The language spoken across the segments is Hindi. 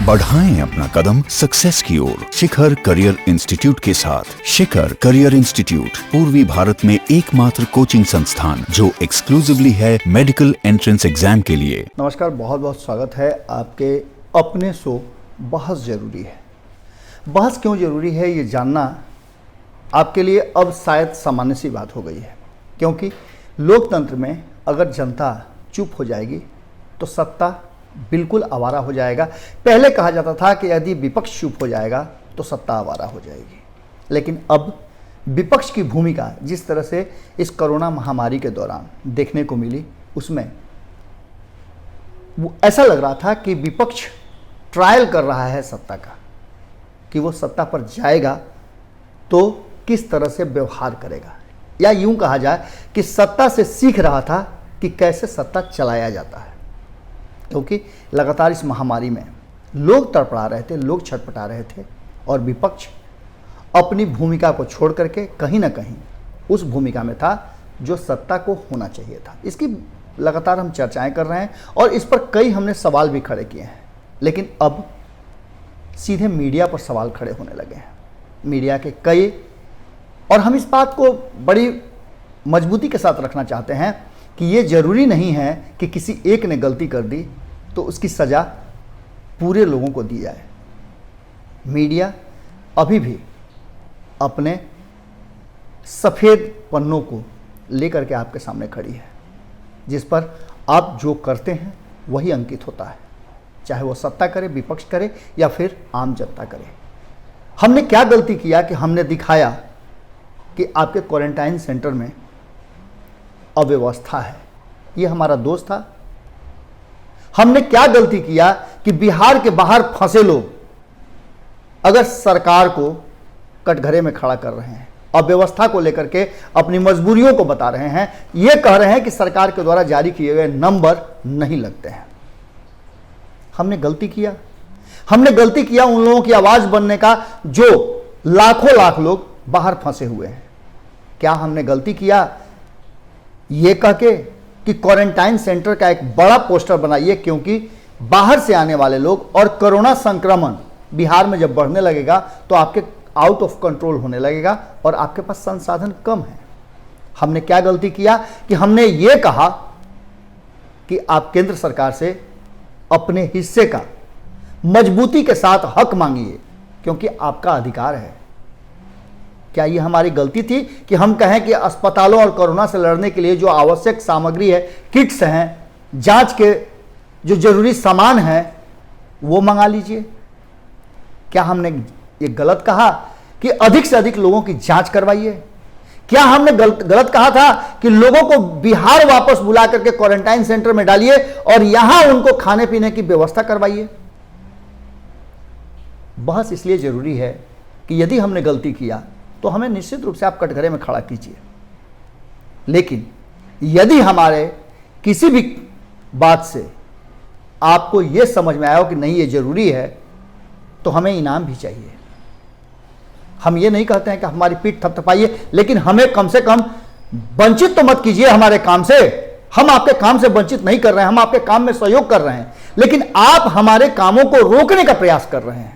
बढ़ाएं अपना कदम सक्सेस की ओर शिखर करियर इंस्टीट्यूट के साथ। शिखर करियर इंस्टीट्यूट पूर्वी भारत में एकमात्र कोचिंग संस्थान जो एक्सक्लूसिवली है मेडिकल एंट्रेंस एग्जाम के लिए। नमस्कार, बहुत बहुत स्वागत है आपके अपने शो बहस जरूरी है। बहस क्यों जरूरी है ये जानना आपके लिए अब शायद सामान्य सी बात हो गई है, क्योंकि लोकतंत्र में अगर जनता चुप हो जाएगी तो सत्ता बिल्कुल आवारा हो जाएगा। पहले कहा जाता था कि यदि विपक्ष चुप हो जाएगा तो सत्ता आवारा हो जाएगी, लेकिन अब विपक्ष की भूमिका जिस तरह से इस कोरोना महामारी के दौरान देखने को मिली, उसमें वो ऐसा लग रहा था कि विपक्ष ट्रायल कर रहा है सत्ता का, कि वो सत्ता पर जाएगा तो किस तरह से व्यवहार करेगा, या यूं कहा जाए कि सत्ता से सीख रहा था कि कैसे सत्ता चलाया जाता है। क्योंकि लगातार इस महामारी में लोग तड़पड़ा रहे थे, लोग छटपटा रहे थे, और विपक्ष अपनी भूमिका को छोड़ करके कहीं ना कहीं उस भूमिका में था जो सत्ता को होना चाहिए था। इसकी लगातार हम चर्चाएं कर रहे हैं और इस पर कई हमने सवाल भी खड़े किए हैं, लेकिन अब सीधे मीडिया पर सवाल खड़े होने लगे हैं, मीडिया के कई। और हम इस बात को बड़ी मजबूती के साथ रखना चाहते हैं कि ये ज़रूरी नहीं है कि किसी एक ने गलती कर दी तो उसकी सज़ा पूरे लोगों को दी जाए। मीडिया अभी भी अपने सफ़ेद पन्नों को लेकर के आपके सामने खड़ी है, जिस पर आप जो करते हैं वही अंकित होता है, चाहे वो सत्ता करे, विपक्ष करे या फिर आम जनता करे। हमने क्या गलती किया कि हमने दिखाया कि आपके क्वारंटाइन सेंटर में अव्यवस्था है, ये हमारा दोष था? हमने क्या गलती किया कि बिहार के बाहर फंसे लोग अगर सरकार को कटघरे में खड़ा कर रहे हैं, अव्यवस्था को लेकर के अपनी मजबूरियों को बता रहे हैं, ये कह रहे हैं कि सरकार के द्वारा जारी किए गए नंबर नहीं लगते हैं। हमने गलती किया। हमने गलती किया उन लोगों की आवाज बनने का जो लाखों लाख लोग बाहर फंसे हुए हैं। क्या हमने गलती किया ये कह के कि क्वारंटाइन सेंटर का एक बड़ा पोस्टर बनाइए, क्योंकि बाहर से आने वाले लोग और कोरोना संक्रमण बिहार में जब बढ़ने लगेगा तो आपके आउट ऑफ कंट्रोल होने लगेगा और आपके पास संसाधन कम है। हमने क्या गलती किया कि हमने ये कहा कि आप केंद्र सरकार से अपने हिस्से का मजबूती के साथ हक मांगिए, क्योंकि आपका अधिकार है। क्या ये हमारी गलती थी कि हम कहें कि अस्पतालों और कोरोना से लड़ने के लिए जो आवश्यक सामग्री है, किट्स हैं, जांच के जो जरूरी सामान हैं, वो मंगा लीजिए? क्या हमने ये गलत कहा कि अधिक से अधिक लोगों की जांच करवाइए? क्या हमने गलत कहा था कि लोगों को बिहार वापस बुला करके क्वारंटाइन सेंटर में डालिए और यहां उनको खाने पीने की व्यवस्था करवाइए? बहस इसलिए जरूरी है कि यदि हमने गलती किया तो हमें निश्चित रूप से आप कटघरे में खड़ा कीजिए, लेकिन यदि हमारे किसी भी बात से आपको यह समझ में आया हो कि नहीं ये जरूरी है, तो हमें इनाम भी चाहिए। हम ये नहीं कहते हैं कि हमारी पीठ थपथपाइए, लेकिन हमें कम से कम वंचित तो मत कीजिए हमारे काम से। हम आपके काम से वंचित नहीं कर रहे हैं, हम आपके काम में सहयोग कर रहे हैं, लेकिन आप हमारे कामों को रोकने का प्रयास कर रहे हैं।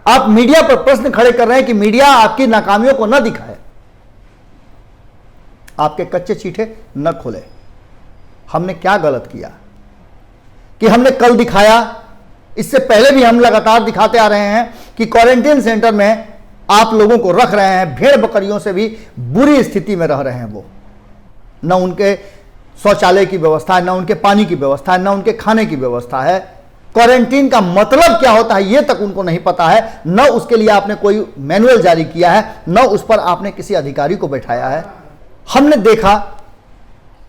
आप मीडिया पर प्रश्न खड़े कर रहे हैं कि मीडिया आपकी नाकामियों को न दिखाए, आपके कच्चे चीठे न खोले। हमने क्या गलत किया कि हमने कल दिखाया, इससे पहले भी हम लगातार दिखाते आ रहे हैं कि क्वारंटाइन सेंटर में आप लोगों को रख रहे हैं, भेड़ बकरियों से भी बुरी स्थिति में रह रहे हैं। वो न उनके शौचालय की व्यवस्था है, न उनके पानी की व्यवस्था है, न उनके खाने की व्यवस्था है। क्वारंटीन का मतलब क्या होता है ये तक उनको नहीं पता है, न उसके लिए आपने कोई मैनुअल जारी किया है, न उस पर आपने किसी अधिकारी को बैठाया है। हमने देखा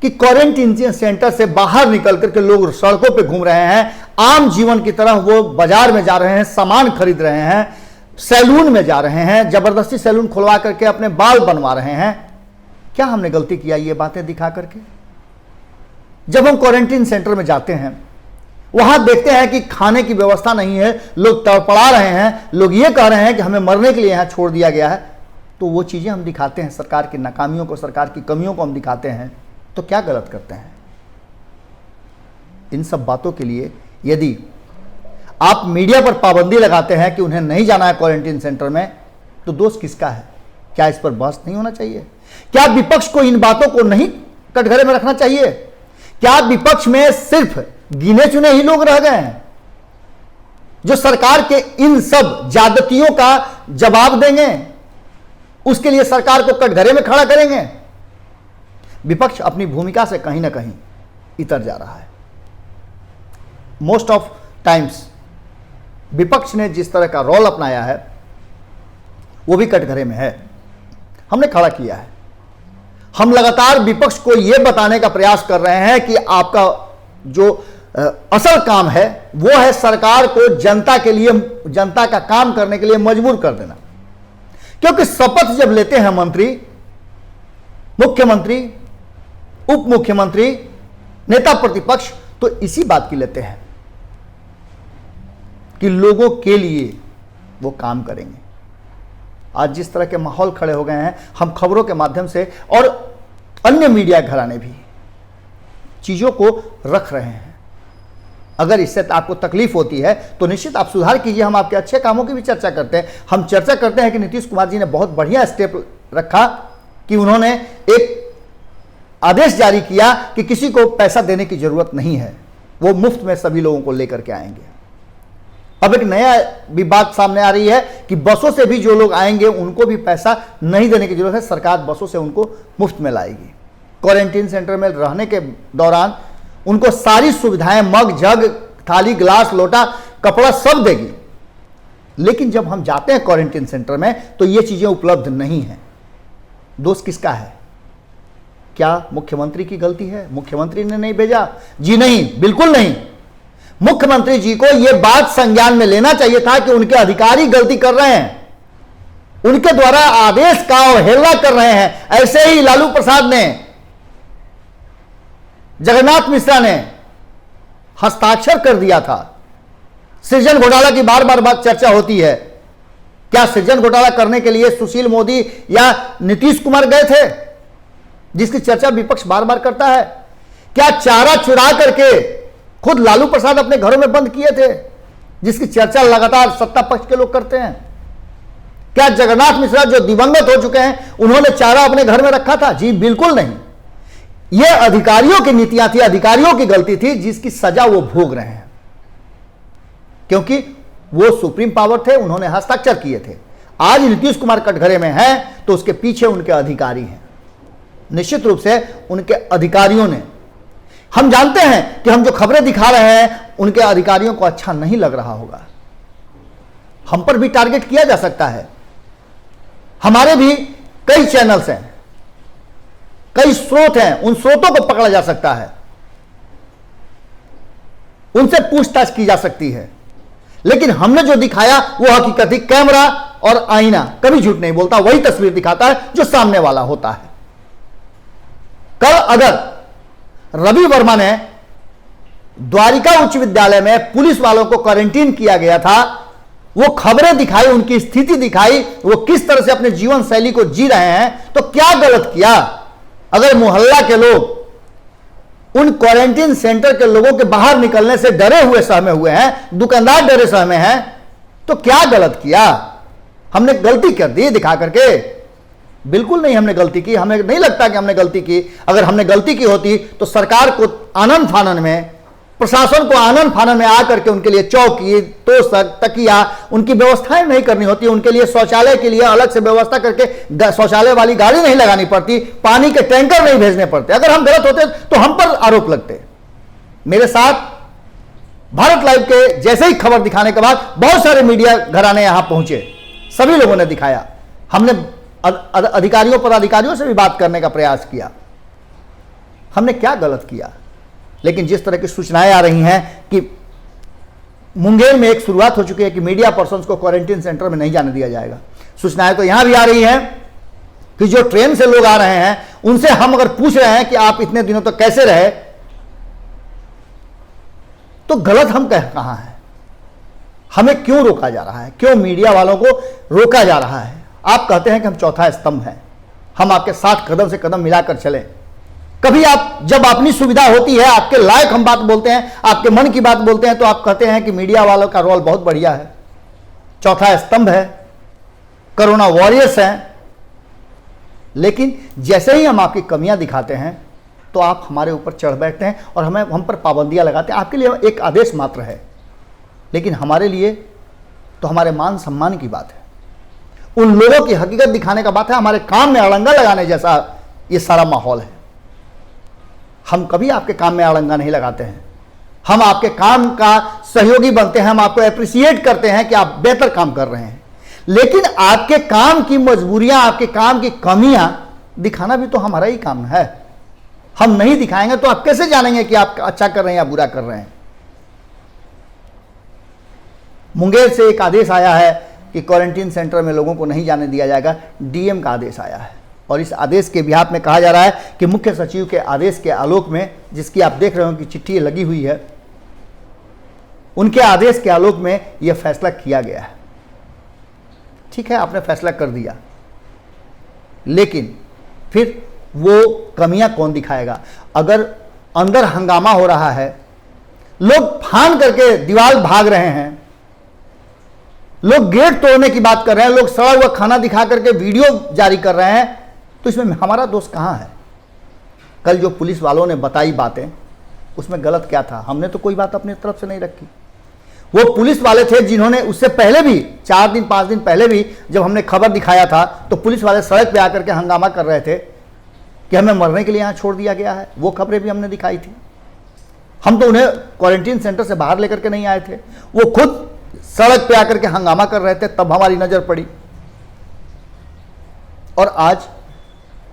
कि क्वारंटीन सेंटर से बाहर निकल करके लोग सड़कों पे घूम रहे हैं, आम जीवन की तरह वो बाजार में जा रहे हैं, सामान खरीद रहे हैं, सैलून में जा रहे हैं, जबरदस्ती सैलून खुलवा करके अपने बाल बनवा रहे हैं। क्या हमने गलती किया ये बातें दिखा करके? जब हम क्वारंटीन सेंटर में जाते हैं, वहां देखते हैं कि खाने की व्यवस्था नहीं है, लोग तड़पड़ा रहे हैं, लोग ये कह रहे हैं कि हमें मरने के लिए यहां छोड़ दिया गया है, तो वो चीजें हम दिखाते हैं, सरकार की नाकामियों को, सरकार की कमियों को हम दिखाते हैं, तो क्या गलत करते हैं? इन सब बातों के लिए यदि आप मीडिया पर पाबंदी लगाते हैं कि उन्हें नहीं जाना है क्वारंटीन सेंटर में, तो दोष किसका है? क्या इस पर बहस नहीं होना चाहिए? क्या विपक्ष को इन बातों को नहीं कटघरे में रखना चाहिए? क्या विपक्ष में सिर्फ गिने चुने ही लोग रह गए हैं जो सरकार के इन सब ज्यादतियों का जवाब देंगे, उसके लिए सरकार को कटघरे में खड़ा करेंगे? विपक्ष अपनी भूमिका से कहीं ना कहीं इतर जा रहा है। मोस्ट ऑफ टाइम्स विपक्ष ने जिस तरह का रोल अपनाया है वो भी कटघरे में है। हमने खड़ा किया है। हम लगातार विपक्ष को यह बताने का प्रयास कर रहे हैं कि आपका जो असल काम है वो है सरकार को जनता के लिए, जनता का काम करने के लिए मजबूर कर देना। क्योंकि शपथ जब लेते हैं मंत्री, मुख्यमंत्री, उप मुख्यमंत्री, नेता प्रतिपक्ष, तो इसी बात की लेते हैं कि लोगों के लिए वो काम करेंगे। आज जिस तरह के माहौल खड़े हो गए हैं, हम खबरों के माध्यम से और अन्य मीडिया घराने भी चीजों को रख रहे हैं। अगर इससे आपको तकलीफ होती है तो निश्चित आप सुधार कीजिए। हम आपके अच्छे कामों की भी चर्चा करते हैं। हम चर्चा करते हैं कि नीतीश कुमार जी ने बहुत बढ़िया स्टेप रखा कि उन्होंने एक आदेश जारी किया कि किसी को पैसा देने की जरूरत नहीं है, वो मुफ्त में सभी लोगों को लेकर के आएंगे। अब एक नया भी बात सामने आ रही है कि बसों से भी जो लोग आएंगे उनको भी पैसा नहीं देने की जरूरत है, सरकार बसों से उनको मुफ्त में लाएगी। क्वारंटीन सेंटर में रहने के दौरान उनको सारी सुविधाएं, मग, जग, थाली, गिलास, लोटा, कपड़ा सब देगी। लेकिन जब हम जाते हैं क्वारंटीन सेंटर में तो ये चीजें उपलब्ध नहीं है। दोष किसका है? क्या मुख्यमंत्री की गलती है? मुख्यमंत्री ने नहीं भेजा? जी नहीं, बिल्कुल नहीं। मुख्यमंत्री जी को यह बात संज्ञान में लेना चाहिए था कि उनके अधिकारी गलती कर रहे हैं, उनके द्वारा आदेश का अवहेलना कर रहे हैं। ऐसे ही लालू प्रसाद ने, जगन्नाथ मिश्रा ने हस्ताक्षर कर दिया था। सृजन घोटाला की बार बार बात चर्चा होती है। क्या सृजन घोटाला करने के लिए सुशील मोदी या नीतीश कुमार गए थे, जिसकी चर्चा विपक्ष बार बार करता है? क्या चारा चुरा करके खुद लालू प्रसाद अपने घरों में बंद किए थे, जिसकी चर्चा लगातार सत्ता पक्ष के लोग करते हैं? क्या जगन्नाथ मिश्रा जो दिवंगत हो चुके हैं उन्होंने चारा अपने घर में रखा था? जी बिल्कुल नहीं। यह अधिकारियों की नीतियां थी, अधिकारियों की गलती थी, जिसकी सजा वो भोग रहे हैं, क्योंकि वो सुप्रीम पावर थे, उन्होंने हस्ताक्षर किए थे। आज नीतीश कुमार कटघरे में हैं तो उसके पीछे उनके अधिकारी हैं। निश्चित रूप से उनके अधिकारियों ने, हम जानते हैं कि हम जो खबरें दिखा रहे हैं उनके अधिकारियों को अच्छा नहीं लग रहा होगा। हम पर भी टारगेट किया जा सकता है। हमारे भी कई चैनल्स हैं, कई स्रोत हैं, उन स्रोतों को पकड़ा जा सकता है, उनसे पूछताछ की जा सकती है। लेकिन हमने जो दिखाया वो हकीकत ही, कैमरा और आईना कभी झूठ नहीं बोलता, वही तस्वीर दिखाता है जो सामने वाला होता है। कल अगर रवि वर्मा ने द्वारिका उच्च विद्यालय में पुलिस वालों को क्वारंटीन किया गया था, वो खबरें दिखाई, उनकी स्थिति दिखाई, वो किस तरह से अपने जीवन शैली को जी रहे हैं, तो क्या गलत किया? अगर मोहल्ला के लोग उन क्वारंटीन सेंटर के लोगों के बाहर निकलने से डरे हुए सहमे हुए हैं, दुकानदार डरे सहमे हैं, तो क्या गलत किया? हमने गलती कर दी दिखा करके? बिल्कुल नहीं हमने गलती की। हमें नहीं लगता कि हमने गलती की। अगर हमने गलती की होती तो सरकार को आनन फानन में, प्रशासन को आनन फानन में आकर के उनके लिए चौकी, तोशक, तकिया, उनकी व्यवस्थाएं नहीं करनी होती। उनके लिए शौचालय के लिए अलग से व्यवस्था करके शौचालय वाली गाड़ी नहीं लगानी पड़ती, पानी के टैंकर नहीं भेजने पड़ते। अगर हम गलत होते तो हम पर आरोप लगते। मेरे साथ भारत लाइव के जैसे ही खबर दिखाने के बाद बहुत सारे मीडिया घराने यहां पहुंचे, सभी लोगों ने दिखाया। हमने अधिकारियों पदाधिकारियों से भी बात करने का प्रयास किया, हमने क्या गलत किया। लेकिन जिस तरह की सूचनाएं आ रही हैं कि मुंगेर में एक शुरुआत हो चुकी है कि मीडिया पर्सन्स को क्वारंटीन सेंटर में नहीं जाने दिया जाएगा। सूचनाएं तो यहां भी आ रही हैं कि जो ट्रेन से लोग आ रहे हैं उनसे हम अगर पूछ रहे हैं कि आप इतने दिनों तक कैसे रहे, तो गलत हम कहां हैं? हमें क्यों रोका जा रहा है? क्यों मीडिया वालों को रोका जा रहा है? आप कहते हैं कि हम चौथा स्तंभ हैं, हम आपके साथ कदम से कदम मिलाकर चलें। कभी आप जब अपनी सुविधा होती है, आपके लायक हम बात बोलते हैं, आपके मन की बात बोलते हैं, तो आप कहते हैं कि मीडिया वालों का रोल बहुत बढ़िया है, चौथा स्तंभ है, कोरोना वॉरियर्स हैं। लेकिन जैसे ही हम आपकी कमियां दिखाते हैं तो आप हमारे ऊपर चढ़ बैठते हैं और हम पर पाबंदियां लगाते हैं। आपके लिए एक आदेश मात्र है, लेकिन हमारे लिए तो हमारे मान सम्मान की बात है, उन लोगों की हकीकत दिखाने का बात है, हमारे काम में अड़ंगा लगाने जैसा ये सारा माहौल है। हम कभी आपके काम में अड़ंगा नहीं लगाते हैं, हम आपके काम का सहयोगी बनते हैं, हम आपको अप्रिशिएट करते हैं कि आप बेहतर काम कर रहे हैं। लेकिन आपके काम की मजबूरियां, आपके काम की कमियां दिखाना भी तो हमारा ही काम है। हम नहीं दिखाएंगे तो आप कैसे जानेंगे कि आप अच्छा कर रहे हैं या बुरा कर रहे हैं। मुंगेर से एक आदेश आया है कि क्वारंटीन सेंटर में लोगों को नहीं जाने दिया जाएगा, डीएम का आदेश आया है और इस आदेश के बिहाफ में कहा जा रहा है कि मुख्य सचिव के आदेश के आलोक में, जिसकी आप देख रहे हो कि चिट्ठी लगी हुई है, उनके आदेश के आलोक में यह फैसला किया गया है। ठीक है, आपने फैसला कर दिया, लेकिन फिर वो कमियां कौन दिखाएगा? अगर अंदर हंगामा हो रहा है, लोग फान करके दीवार भाग रहे हैं, लोग गेट तोड़ने की बात कर रहे हैं, लोग सड़ा हुआ खाना दिखा करके वीडियो जारी कर रहे हैं, तो इसमें हमारा दोष कहां है? कल जो पुलिस वालों ने बताई बातें, उसमें गलत क्या था? हमने तो कोई बात अपनी तरफ से नहीं रखी। वो पुलिस वाले थे जिन्होंने उससे पहले भी 4 दिन 5 दिन पहले भी जब हमने खबर दिखाया था तो पुलिस वाले सड़क पे आकर के हंगामा कर रहे थे कि हमें मरने के लिए यहाँ छोड़ दिया गया है। वो खबरें भी हमने दिखाई थी। हम तो उन्हें क्वारंटीन सेंटर से बाहर लेकर के नहीं आए थे, वो खुद सड़क पे आकर के हंगामा कर रहे थे, तब हमारी नजर पड़ी। और आज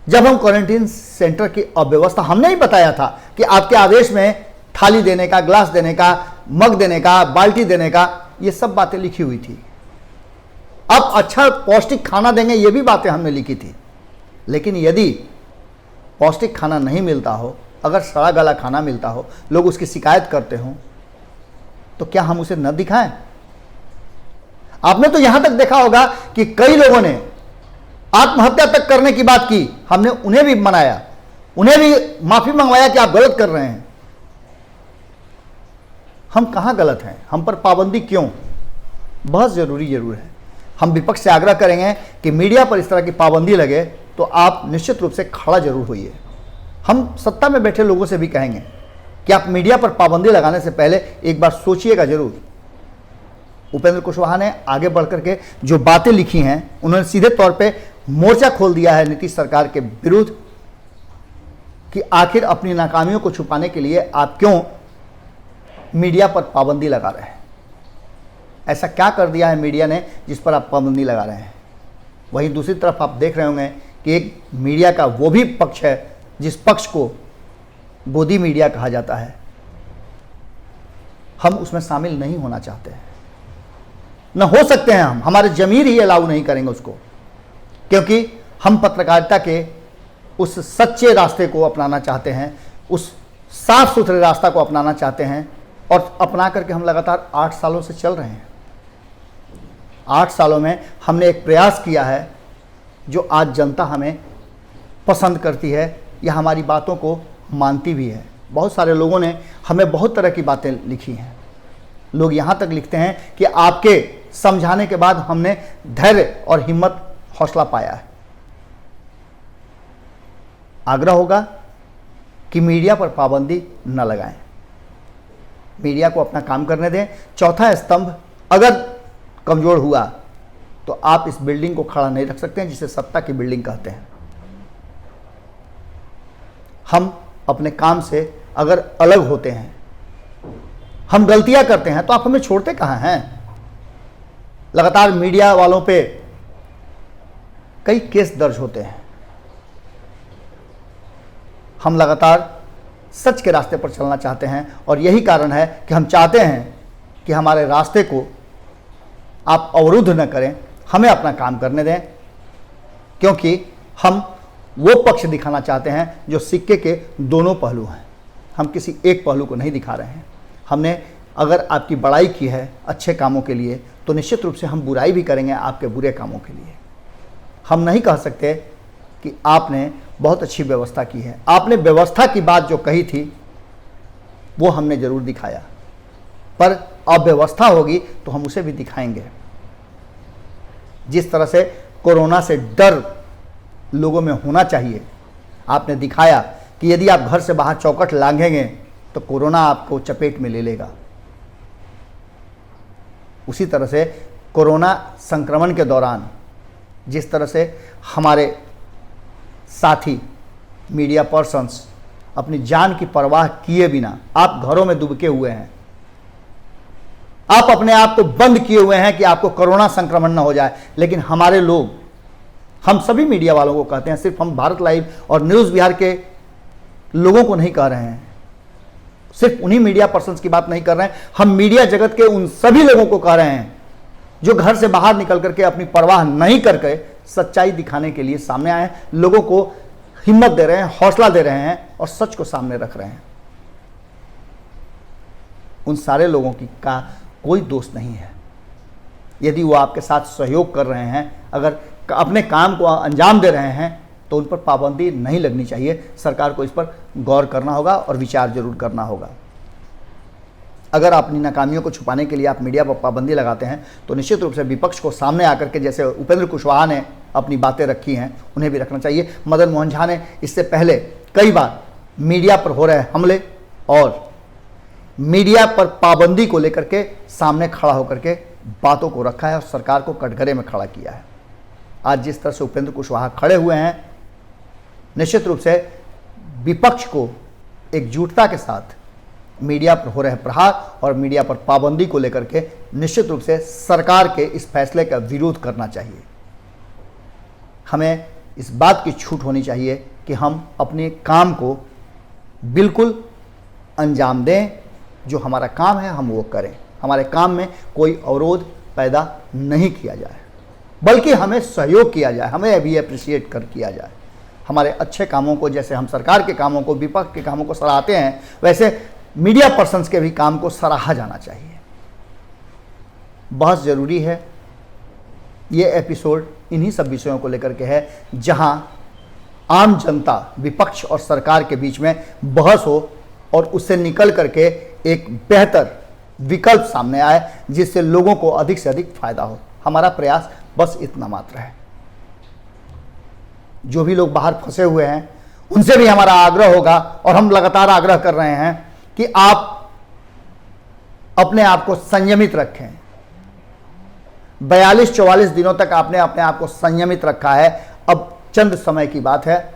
जब हम क्वारंटीन सेंटर की अव्यवस्था, हमने ही बताया था कि आपके आदेश में थाली देने का, ग्लास देने का, मग देने का, बाल्टी देने का, ये सब बातें लिखी हुई थी। अब अच्छा पौष्टिक खाना देंगे, ये भी बातें हमने लिखी थी। लेकिन यदि पौष्टिक खाना नहीं मिलता हो, अगर सड़ा गला खाना मिलता हो, लोग उसकी शिकायत करते हो, तो क्या हम उसे न दिखाएं? आपने तो यहां तक देखा होगा कि कई लोगों ने आत्महत्या तक करने की बात की, हमने उन्हें भी मनाया, उन्हें भी माफी मंगवाया कि आप गलत कर रहे हैं। हम कहां गलत हैं? हम पर पाबंदी क्यों? बहुत जरूर है। हम विपक्ष से आग्रह करेंगे कि मीडिया पर इस तरह की पाबंदी लगे तो आप निश्चित रूप से खड़ा जरूर होइए। हम सत्ता में बैठे लोगों से भी कहेंगे कि आप मीडिया पर पाबंदी लगाने से पहले एक बार सोचिएगा जरूर। उपेंद्र कुशवाहा ने आगे बढ़कर के जो बातें लिखी हैं, उन्होंने सीधे तौर पे मोर्चा खोल दिया है नीतीश सरकार के विरुद्ध कि आखिर अपनी नाकामियों को छुपाने के लिए आप क्यों मीडिया पर पाबंदी लगा रहे हैं। ऐसा क्या कर दिया है मीडिया ने जिस पर आप पाबंदी लगा रहे हैं? वहीं दूसरी तरफ आप देख रहे होंगे कि एक मीडिया का वो भी पक्ष है जिस पक्ष को गोदी मीडिया कहा जाता है। हम उसमें शामिल नहीं होना चाहते हैं, न हो सकते हैं। हम, हमारे जमीर ही अलाउ नहीं करेंगे उसको, क्योंकि हम पत्रकारिता के उस सच्चे रास्ते को अपनाना चाहते हैं, उस साफ सुथरे रास्ता को अपनाना चाहते हैं, और अपना करके हम लगातार 8 सालों से चल रहे हैं। 8 सालों में हमने एक प्रयास किया है जो आज जनता हमें पसंद करती है या हमारी बातों को मानती भी है। बहुत सारे लोगों ने हमें बहुत तरह की बातें लिखी हैं। लोग यहाँ तक लिखते हैं कि आपके समझाने के बाद हमने धैर्य और हिम्मत, हौसला पाया है। आग्रह होगा कि मीडिया पर पाबंदी न लगाएं, मीडिया को अपना काम करने दें। चौथा स्तंभ अगर कमजोर हुआ तो आप इस बिल्डिंग को खड़ा नहीं रख सकते हैं, जिसे सत्ता की बिल्डिंग कहते हैं। हम अपने काम से अगर अलग होते हैं, हम गलतियां करते हैं, तो आप हमें छोड़ते कहां हैं? लगातार मीडिया वालों पे कई केस दर्ज होते हैं। हम लगातार सच के रास्ते पर चलना चाहते हैं और यही कारण है कि हम चाहते हैं कि हमारे रास्ते को आप अवरुद्ध न करें, हमें अपना काम करने दें, क्योंकि हम वो पक्ष दिखाना चाहते हैं जो सिक्के के दोनों पहलू हैं। हम किसी एक पहलू को नहीं दिखा रहे हैं। हमने अगर आपकी बड़ाई की है अच्छे कामों के लिए, तो निश्चित रूप से हम बुराई भी करेंगे आपके बुरे कामों के लिए। हम नहीं कह सकते कि आपने बहुत अच्छी व्यवस्था की है। आपने व्यवस्था की बात जो कही थी वो हमने जरूर दिखाया, पर अव्यवस्था होगी तो हम उसे भी दिखाएंगे। जिस तरह से कोरोना से डर लोगों में होना चाहिए, आपने दिखाया कि यदि आप घर से बाहर चौखट लांघेंगे तो कोरोना आपको चपेट में ले लेगा। उसी तरह से कोरोना संक्रमण के दौरान जिस तरह से हमारे साथी मीडिया पर्सन्स अपनी जान की परवाह किए बिना आप घरों में दुबके हुए हैं, आप अपने आप को बंद किए हुए हैं कि आपको कोरोना संक्रमण न हो जाए, लेकिन हमारे लोग, हम सभी मीडिया वालों को कहते हैं, सिर्फ हम भारत लाइव और न्यूज़ बिहार के लोगों को नहीं कह रहे हैं, सिर्फ उन्हीं मीडिया पर्सन्स की बात नहीं कर रहे हैं, हम मीडिया जगत के उन सभी लोगों को कह रहे हैं जो घर से बाहर निकल करके अपनी परवाह नहीं करके सच्चाई दिखाने के लिए सामने आए हैं, लोगों को हिम्मत दे रहे हैं, हौसला दे रहे हैं और सच को सामने रख रहे हैं। उन सारे लोगों की का कोई दोष नहीं है। यदि वो आपके साथ सहयोग कर रहे हैं, अगर अपने काम को अंजाम दे रहे हैं, तो उन पर पाबंदी नहीं लगनी चाहिए। सरकार को इस पर गौर करना होगा और विचार जरूर करना होगा। अगर अपनी नाकामियों को छुपाने के लिए आप मीडिया पर पाबंदी लगाते हैं तो निश्चित रूप से विपक्ष को सामने आकर के, जैसे उपेंद्र कुशवाहा ने अपनी बातें रखी हैं, उन्हें भी रखना चाहिए। मदन मोहन झा ने इससे पहले कई बार मीडिया पर हो रहे हमले और मीडिया पर पाबंदी को लेकर के सामने खड़ा होकर के बातों को रखा है और सरकार को कटघरे में खड़ा किया है। आज जिस तरह से उपेंद्र कुशवाहा खड़े हुए हैं, निश्चित रूप से विपक्ष को एकजुटता के साथ मीडिया पर हो रहे प्रहार और मीडिया पर पाबंदी को लेकर के निश्चित रूप से सरकार के इस फैसले का विरोध करना चाहिए। हमें इस बात की छूट होनी चाहिए कि हम अपने काम को बिल्कुल अंजाम दें, जो हमारा काम है हम वो करें, हमारे काम में कोई अवरोध पैदा नहीं किया जाए, बल्कि हमें सहयोग किया जाए, हमें भी अप्रिशिएट किया जाए। हमारे अच्छे कामों को, जैसे हम सरकार के कामों को, विपक्ष के कामों को सराहते हैं, वैसे मीडिया पर्सन्स के भी काम को सराहा जाना चाहिए। बहुत ज़रूरी है। ये एपिसोड इन्हीं सब विषयों को लेकर के है, जहां आम जनता, विपक्ष और सरकार के बीच में बहस हो और उससे निकल करके एक बेहतर विकल्प सामने आए, जिससे लोगों को अधिक से अधिक फायदा हो। हमारा प्रयास बस इतना मात्र है। जो भी लोग बाहर फंसे हुए हैं उनसे भी हमारा आग्रह होगा और हम लगातार आग्रह कर रहे हैं कि आप अपने आप को संयमित रखें। 42-44 दिनों तक आपने अपने आप को संयमित रखा है। अब चंद समय की बात है,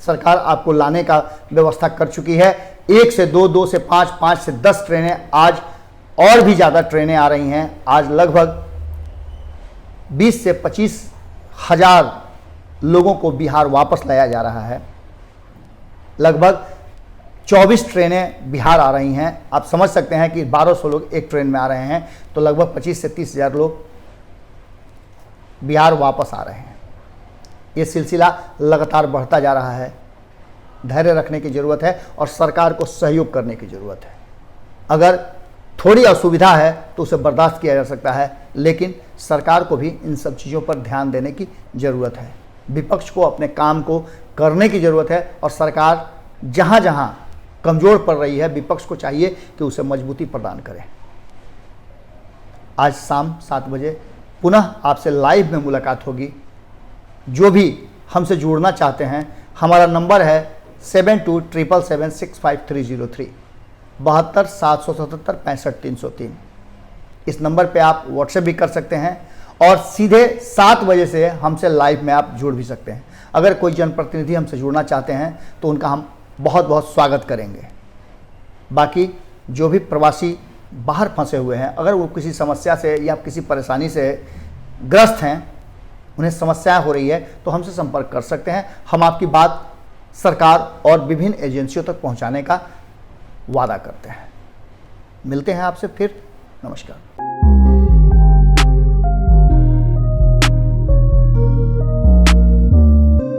सरकार आपको लाने का व्यवस्था कर चुकी है। 1 से 2, 2 से 5, 5 से 10 ट्रेनें, आज और भी ज़्यादा ट्रेनें आ रही हैं। आज लगभग 20 से 25 हज़ार लोगों को बिहार वापस लाया जा रहा है। लगभग 24 ट्रेनें बिहार आ रही हैं। आप समझ सकते हैं कि 1200 लोग एक ट्रेन में आ रहे हैं, तो लगभग 25 से 30 हज़ार लोग बिहार वापस आ रहे हैं। ये सिलसिला लगातार बढ़ता जा रहा है। धैर्य रखने की ज़रूरत है और सरकार को सहयोग करने की ज़रूरत है। अगर थोड़ी असुविधा है तो उसे बर्दाश्त किया जा सकता है, लेकिन सरकार को भी इन सब चीज़ों पर ध्यान देने की ज़रूरत है। विपक्ष को अपने काम को करने की ज़रूरत है और सरकार जहाँ जहाँ कमज़ोर पड़ रही है, विपक्ष को चाहिए कि उसे मजबूती प्रदान करें। आज शाम 7 बजे पुनः आपसे लाइव में मुलाकात होगी। जो भी हमसे जुड़ना चाहते हैं, हमारा नंबर है 7277765303 72 इस नंबर पे आप व्हाट्सएप भी कर सकते हैं और सीधे 7 बजे से हमसे लाइव में आप जुड़ भी सकते हैं। अगर कोई जनप्रतिनिधि हमसे जुड़ना चाहते हैं तो उनका हम बहुत बहुत स्वागत करेंगे। बाकी जो भी प्रवासी बाहर फंसे हुए हैं, अगर वो किसी समस्या से या किसी परेशानी से ग्रस्त हैं, उन्हें समस्या हो रही है, तो हमसे संपर्क कर सकते हैं। हम आपकी बात सरकार और विभिन्न एजेंसियों तक पहुंचाने का वादा करते हैं। मिलते हैं आपसे फिर। नमस्कार।